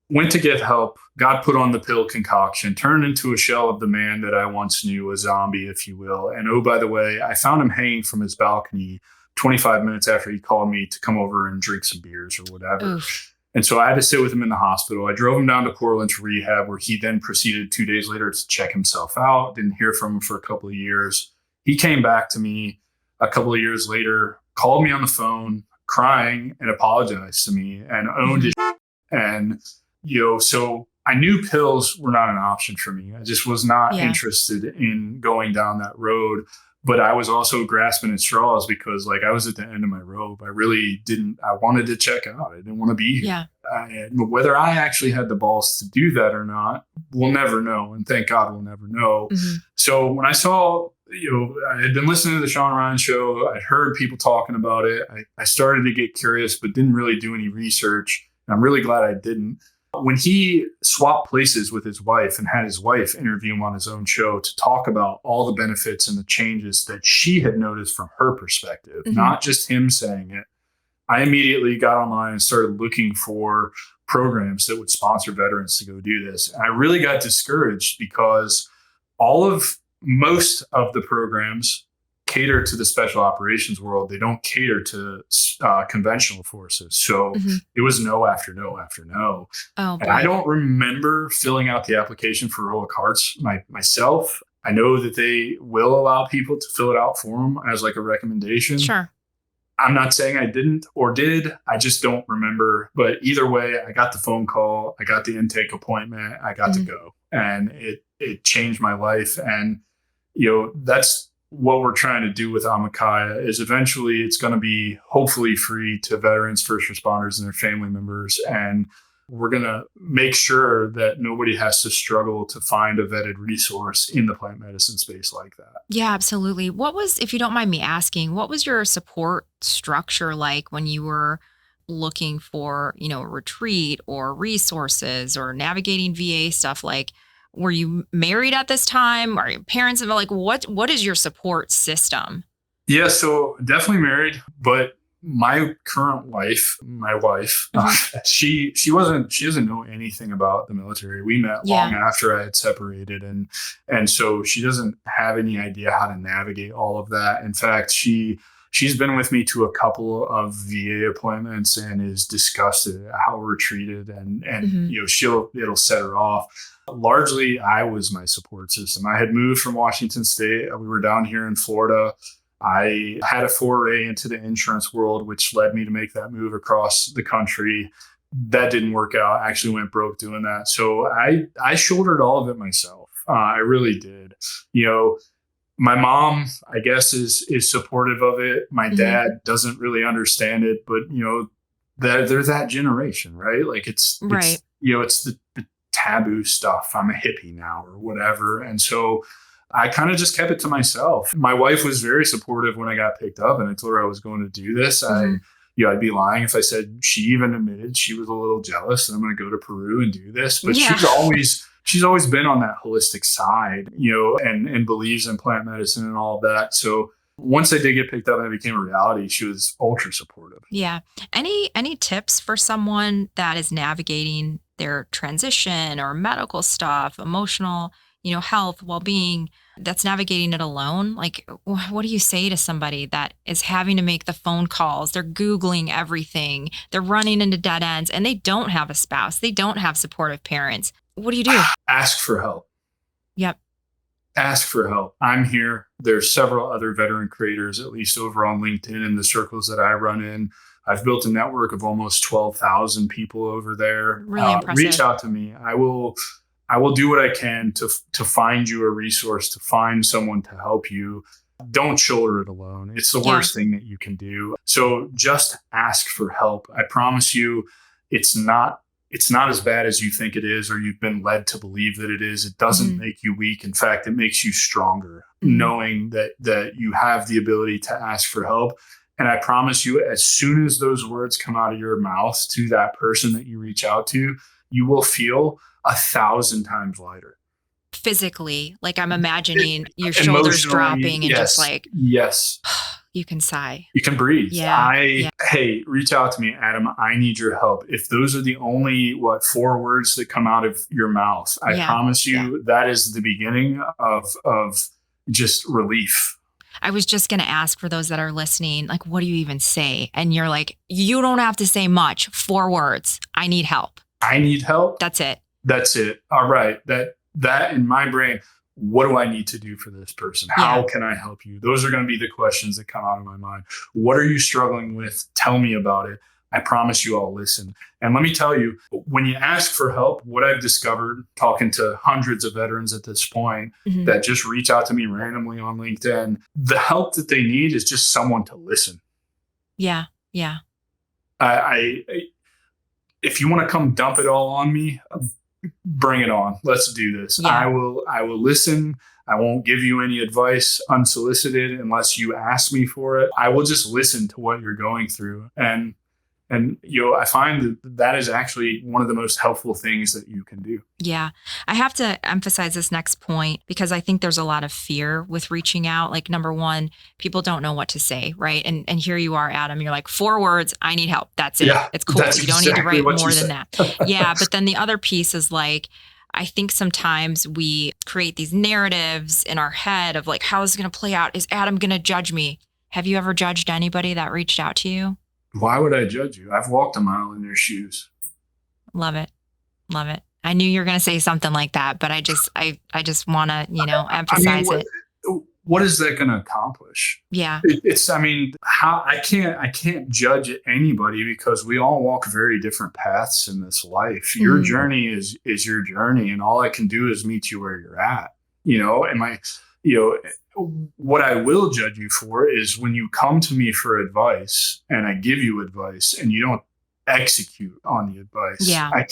Speaker 1: Went to get help, got put on the pill concoction, turned into a shell of the man that I once knew, a zombie, if you will. And oh, by the way, I found him hanging from his balcony 25 minutes after he called me to come over and drink some beers or whatever.
Speaker 2: Oof.
Speaker 1: And so I had to sit with him in the hospital. I drove him down to Portland to rehab, where he then proceeded 2 days later to check himself out. Didn't hear from him for a couple of years. He came back to me a couple of years later, called me on the phone, crying, and apologized to me and owned his shit. And so I knew pills were not an option for me. I just was not interested in going down that road. But I was also grasping at straws because I was at the end of my rope. I wanted to check out. I didn't want to be here. Yeah. Whether I actually had the balls to do that or not, we'll never know. And thank God we'll never know. Mm-hmm. So when I saw, I had been listening to the Sean Ryan Show. I'd heard people talking about it. I started to get curious, but didn't really do any research. And I'm really glad I didn't. When he swapped places with his wife and had his wife interview him on his own show to talk about all the benefits and the changes that she had noticed from her perspective, not just him saying it, I immediately got online and started looking for programs that would sponsor veterans to go do this. And I really got discouraged because most of the programs cater to the special operations world. They don't cater to conventional forces. So it was no after no after no.
Speaker 2: Oh,
Speaker 1: and I don't remember filling out the application for Heroic Hearts myself. I know that they will allow people to fill it out for them as a recommendation.
Speaker 2: Sure.
Speaker 1: I'm not saying I didn't or did. I just don't remember. But either way, I got the phone call. I got the intake appointment. I got to go. And it changed my life. And, that's what we're trying to do with Amakaya is eventually it's going to be hopefully free to veterans, first responders, and their family members. And we're going to make sure that nobody has to struggle to find a vetted resource in the plant medicine space like that.
Speaker 2: Yeah, absolutely. If you don't mind me asking, what was your support structure like when you were looking for, a retreat or resources or navigating VA stuff? Were you married at this time? Are your parents what is your support system?
Speaker 1: Yeah, so definitely married, but my current wife, she doesn't know anything about the military. We met long after I had separated, and so she doesn't have any idea how to navigate all of that. In fact, she's been with me to a couple of VA appointments and is disgusted at how we're treated, and it'll set her off. Largely, I was my support system. I had moved from Washington State. We were down here in Florida. I had a foray into the insurance world, which led me to make that move across the country. That didn't work out. I actually went broke doing that. So I shouldered all of it myself. I really did. My mom, I guess, is supportive of it. My dad doesn't really understand it, but they're that generation, right? It's the taboo stuff. I'm a hippie now or whatever. And so I kind of just kept it to myself. My wife was very supportive when I got picked up and I told her I was going to do this. I'd be lying if I said she even admitted she was a little jealous and I'm going to go to Peru and do this. But she's always been on that holistic side, and believes in plant medicine and all of that. So once I did get picked up and it became a reality, she was ultra supportive.
Speaker 2: Yeah. Any tips for someone that is navigating their transition or medical stuff, emotional, health, well-being, that's navigating it alone? What do you say to somebody that is having to make the phone calls? They're Googling everything. They're running into dead ends and they don't have a spouse. They don't have supportive parents. What do you do?
Speaker 1: Ask for help.
Speaker 2: Yep.
Speaker 1: Ask for help. I'm here. There's several other veteran creators, at least over on LinkedIn and the circles that I run in. I've built a network of almost 12,000 people over there.
Speaker 2: Really impressive.
Speaker 1: Reach out to me. I will do what I can to find you a resource, to find someone to help you. Don't shoulder it alone. It's the worst thing that you can do. So just ask for help. I promise you, it's not it's not as bad as you think it is, or you've been led to believe that it is. It doesn't make you weak. In fact, it makes you stronger, knowing that you have the ability to ask for help. And I promise you, as soon as those words come out of your mouth to that person that you reach out to, you will feel 1,000 times lighter.
Speaker 2: Physically, like I'm imagining your shoulders dropping and just like,
Speaker 1: yes,
Speaker 2: you can sigh.
Speaker 1: You can breathe.
Speaker 2: Yeah.
Speaker 1: Hey, reach out to me, Adam. I need your help. If those are the only 4 words that come out of your mouth, I promise you that is the beginning of just relief.
Speaker 2: I was just going to ask for those that are listening, like, what do you even say? And you're like, you don't have to say much. 4 words. I need help.
Speaker 1: I need help.
Speaker 2: That's it.
Speaker 1: All right. That in my brain, what do I need to do for this person? How can I help you? Those are going to be the questions that come out of my mind. What are you struggling with? Tell me about it. I promise you I'll listen. And let me tell you, when you ask for help, what I've discovered talking to hundreds of veterans at this point that just reach out to me randomly on LinkedIn, the help that they need is just someone to listen.
Speaker 2: Yeah. Yeah.
Speaker 1: If you want to come dump it all on me, bring it on. Let's do this.
Speaker 2: Yeah.
Speaker 1: I will listen. I won't give you any advice unsolicited unless you ask me for it. I will just listen to what you're going through. And I find that is actually one of the most helpful things that you can do.
Speaker 2: Yeah. I have to emphasize this next point because I think there's a lot of fear with reaching out. Like, number one, people don't know what to say, right? And here you are, Adam, you're like, 4 words, I need help. That's it. Yeah, it's cool. You don't need to write more than that. Yeah. But then the other piece is like, I think sometimes we create these narratives in our head of like, how is it going to play out? Is Adam going to judge me? Have you ever judged anybody that reached out to you?
Speaker 1: Why would I judge you? I've walked a mile in their shoes.
Speaker 2: Love it. Love it. I knew you were going to say something like that, but I just want to, emphasize it.
Speaker 1: What is that going to accomplish?
Speaker 2: Yeah.
Speaker 1: How I can't judge anybody because we all walk very different paths in this life. Your journey is your journey, and all I can do is meet you where you're at. What I will judge you for is when you come to me for advice and I give you advice and you don't execute on the advice.
Speaker 2: Yeah.
Speaker 1: I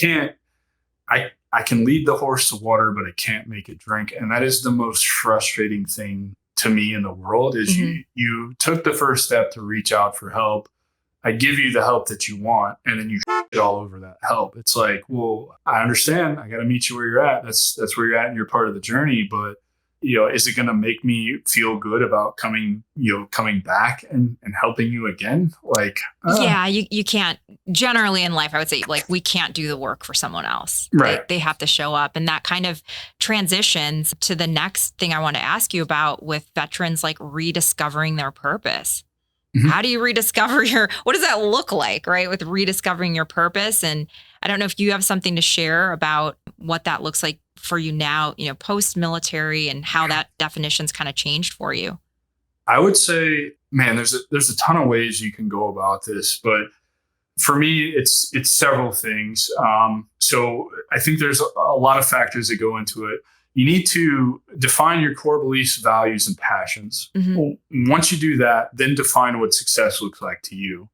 Speaker 1: can lead the horse to water, but I can't make it drink. And that is the most frustrating thing to me in the world is you took the first step to reach out for help. I give you the help that you want, and then you shit all over that help. It's like, well, I understand. I got to meet you where you're at. That's where you're at and you're part of the journey. But is it going to make me feel good about coming back and helping you again?
Speaker 2: Yeah, you can't. Generally in life, I would say, like, we can't do the work for someone else.
Speaker 1: Right.
Speaker 2: They have to show up. And that kind of transitions to the next thing I want to ask you about with veterans, like rediscovering their purpose. How do you rediscover what does that look like, right? With rediscovering your purpose. And I don't know if you have something to share about what that looks like for you now, post-military, and how that definition's kind of changed for you.
Speaker 1: I would say, man, there's a ton of ways you can go about this, but for me, it's several things. So I think there's a lot of factors that go into it. You need to define your core beliefs, values, and passions. Once you do that, then define what success looks like to you.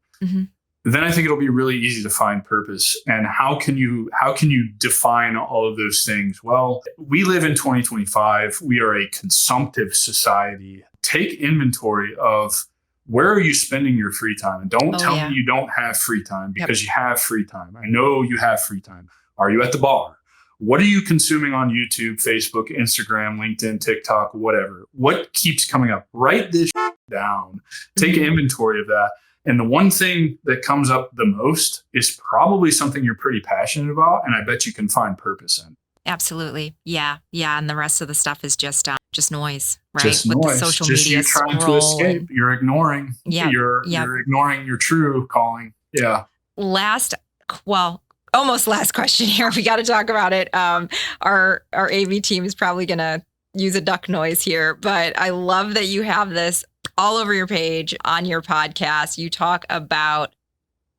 Speaker 1: Then I think it'll be really easy to find purpose. And how can you define all of those things? Well, we live in 2025. We are a consumptive society. Take inventory of where are you spending your free time? And don't tell me you don't have free time, because you have free time. I know you have free time. Are you at the bar? What are you consuming on YouTube, Facebook, Instagram, LinkedIn, TikTok, whatever? What keeps coming up? Write this down. Take inventory of that. And the one thing that comes up the most is probably something you're pretty passionate about, and I bet you can find purpose in.
Speaker 2: Absolutely. Yeah. And the rest of the stuff is just noise, right?
Speaker 1: Just
Speaker 2: with
Speaker 1: noise.
Speaker 2: The social
Speaker 1: just
Speaker 2: media
Speaker 1: you trying to escape. You're ignoring. You're ignoring your true calling. Yeah.
Speaker 2: Almost last question here. We got to talk about it. Our AV team is probably going to use a duck noise here, but I love that you have this all over your page on your podcast. You talk about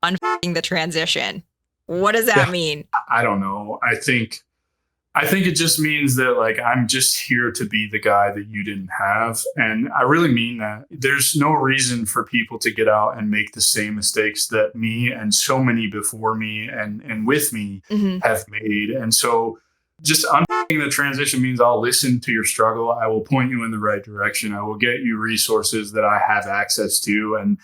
Speaker 2: unfucking the transition. What does that mean?
Speaker 1: I don't know. I think I think it just means that like I'm just here to be the guy that you didn't have. And I really mean that. There's no reason for people to get out and make the same mistakes that me and so many before me and with me have made. And so just unpacking the transition means I'll listen to your struggle. I will point you in the right direction. I will get you resources that I have access to. And,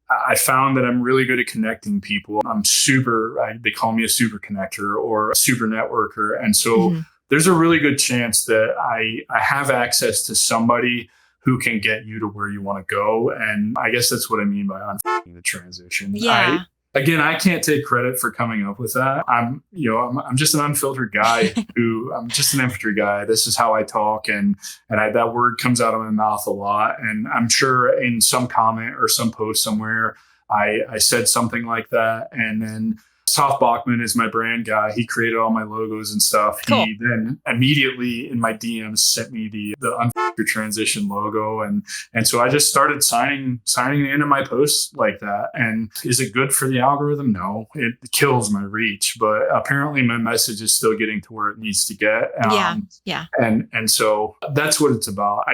Speaker 1: I found that I'm really good at connecting people. They call me a super connector or a super networker. And so there's a really good chance that I have access to somebody who can get you to where you want to go. And I guess that's what I mean by unfucking the transition.
Speaker 2: Yeah.
Speaker 1: I can't take credit for coming up with that. I'm just an unfiltered guy I'm just an infantry guy. This is how I talk. And that word comes out of my mouth a lot. And I'm sure in some comment or some post somewhere, I said something like that. And then Soft Bachman is my brand guy. He created all my logos and stuff. Cool. He then immediately in my DMs sent me the Unfuck Transition logo. And so I just started signing into my posts like that. And is it good for the algorithm? No, it kills my reach, but apparently my message is still getting to where it needs to get.
Speaker 2: Yeah.
Speaker 1: And so that's what it's about.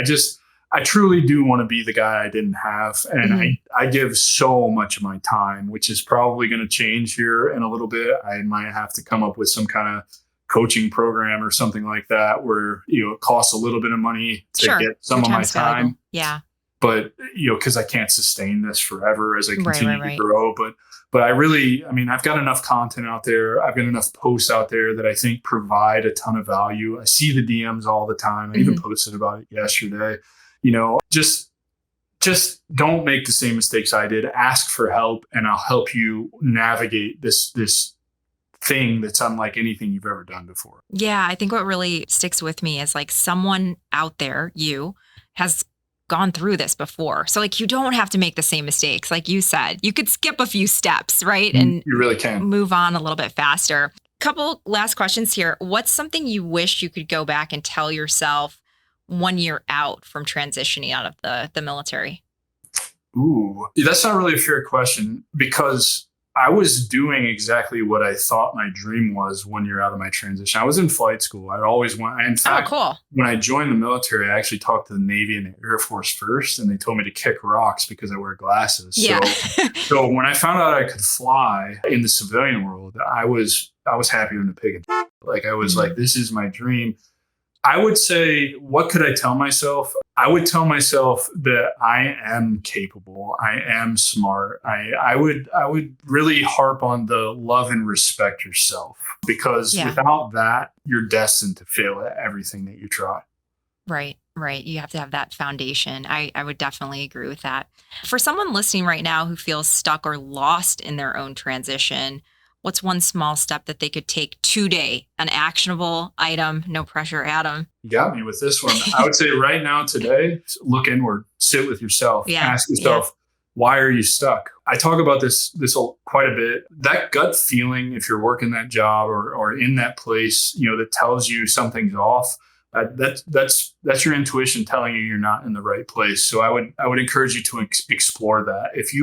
Speaker 1: I truly do want to be the guy I didn't have. And I give so much of my time, which is probably going to change here in a little bit. I might have to come up with some kind of coaching program or something like that where, it costs a little bit of money to get some of my time.
Speaker 2: Yeah.
Speaker 1: But, because I can't sustain this forever as I continue to grow. But I've got enough content out there. I've got enough posts out there that I think provide a ton of value. I see the DMs all the time. I even posted about it yesterday. Just don't make the same mistakes I did. Ask for help and I'll help you navigate this thing that's unlike anything you've ever done before.
Speaker 2: Yeah. I think what really sticks with me is like someone out there, has gone through this before. So like you don't have to make the same mistakes. Like you said, you could skip a few steps, right? And
Speaker 1: you really can
Speaker 2: move on a little bit faster. Couple last questions here. What's something you wish you could go back and tell yourself 1 year out from transitioning out of the military?
Speaker 1: Ooh, that's not really a fair question because I was doing exactly what I thought my dream was 1 year out of my transition. I was in flight school. I always went. In fact,
Speaker 2: cool.
Speaker 1: When I joined the military, I actually talked to the Navy and the Air Force first, and they told me to kick rocks because I wear glasses.
Speaker 2: Yeah.
Speaker 1: So when I found out I could fly in the civilian world, I was happier than a pig. Like I was like, this is my dream. I would say, what could I tell myself? I would tell myself that I am capable. I am smart. I would really harp on the love and respect yourself because without that, you're destined to fail at everything that you try.
Speaker 2: Right. You have to have that foundation. I would definitely agree with that. For someone listening right now who feels stuck or lost in their own transition, what's one small step that they could take today? An actionable item, no pressure, Adam.
Speaker 1: You got me with this one. I would say right now, today, look inward, sit with yourself, ask yourself, why are you stuck? I talk about this quite a bit. That gut feeling, if you're working that job or in that place, that tells you something's off. That's your intuition telling you you're not in the right place. So I would encourage you to explore that. If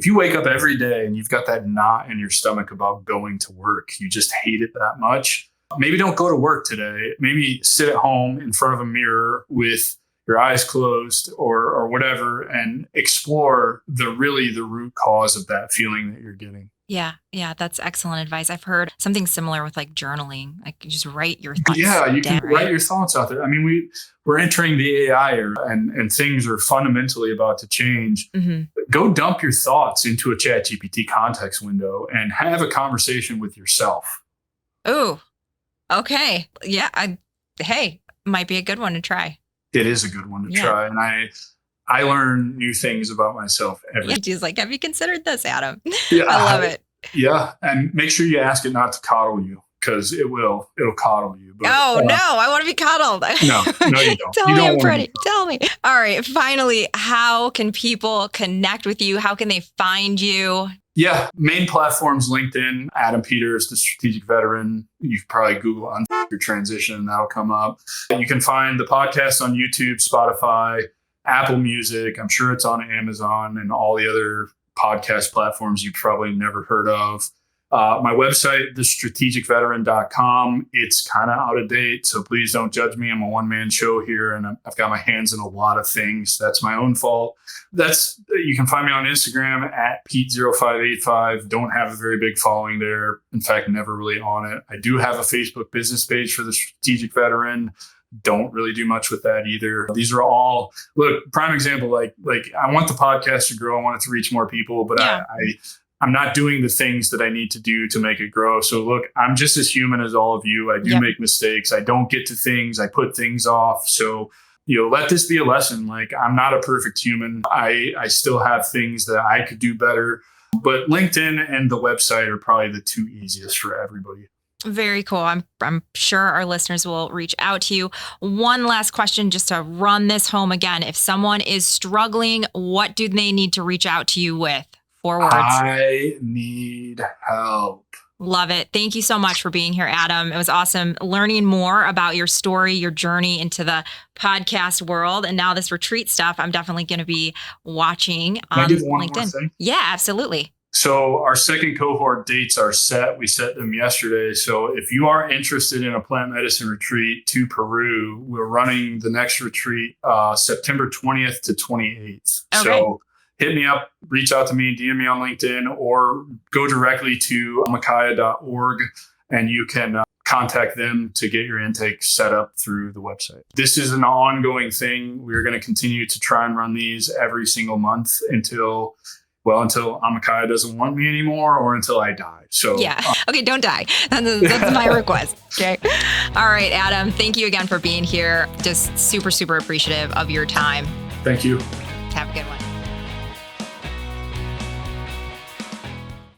Speaker 1: you wake up every day and you've got that knot in your stomach about going to work, you just hate it that much, maybe don't go to work today. Maybe sit at home in front of a mirror with your eyes closed or whatever and explore the root cause of that feeling that you're getting.
Speaker 2: Yeah, that's excellent advice. I've heard something similar with like journaling, like you just write your thoughts.
Speaker 1: Yeah, you
Speaker 2: down,
Speaker 1: can write your thoughts out there. I mean, we're entering the AI era and things are fundamentally about to change. Go dump your thoughts into a ChatGPT context window and have a conversation with yourself.
Speaker 2: Oh, okay. Yeah, might be a good one to try.
Speaker 1: It is a good one to try. And I learn new things about myself every day.
Speaker 2: She's like, have you considered this, Adam?
Speaker 1: Yeah,
Speaker 2: I love it.
Speaker 1: Yeah. And make sure you ask it not to coddle you because it'll coddle you. But,
Speaker 2: no, I want to be coddled.
Speaker 1: No, you don't.
Speaker 2: Tell me I'm pretty. Tell me. All right. Finally, how can people connect with you? How can they find you?
Speaker 1: Yeah. Main platforms, LinkedIn, Adam Peters, the strategic veteran. You can probably Google Unfuck Your Transition and that'll come up. You can find the podcast on YouTube, Spotify, Apple Music. I'm sure it's on Amazon and all the other podcast platforms you've probably never heard of. My website, thestrategicveteran.com, it's kind of out of date, so please don't judge me. I'm a one-man show here, and I've got my hands in a lot of things. That's my own fault. You can find me on Instagram at Pete0585. Don't have a very big following there. In fact, never really on it. I do have a Facebook business page for the Strategic Veteran. Don't really do much with that either. These are all, look, prime example, like I want the podcast to grow. I want it to reach more people, but I'm not doing the things that I need to do to make it grow. So look, I'm just as human as all of you. I do make mistakes. I don't get to things. I put things off. So, let this be a lesson. Like, I'm not a perfect human. I still have things that I could do better, but LinkedIn and the website are probably the two easiest for everybody.
Speaker 2: Very cool. I'm sure our listeners will reach out to you. One last question, just to run this home again. If someone is struggling, what do they need to reach out to you with? 4 words.
Speaker 1: I need help.
Speaker 2: Love it. Thank you so much for being here, Adam. It was awesome learning more about your story, your journey into the podcast world, and now this retreat stuff. I'm definitely going to be watching on
Speaker 1: Can I give one
Speaker 2: LinkedIn.
Speaker 1: more thing?
Speaker 2: Yeah, absolutely.
Speaker 1: So our second cohort dates are set. We set them yesterday. So if you are interested in a plant medicine retreat to Peru, we're running the next retreat September 20th to 28th.
Speaker 2: Okay.
Speaker 1: So hit me up, reach out to me, DM me on LinkedIn, or go directly to amakaya.org and you can contact them to get your intake set up through the website. This is an ongoing thing. We're going to continue to try and run these every single month until Amakaya doesn't want me anymore or until I die. So
Speaker 2: okay, don't die. That's my request. Okay. All right, Adam, thank you again for being here. Just super, super appreciative of your time.
Speaker 1: Thank you.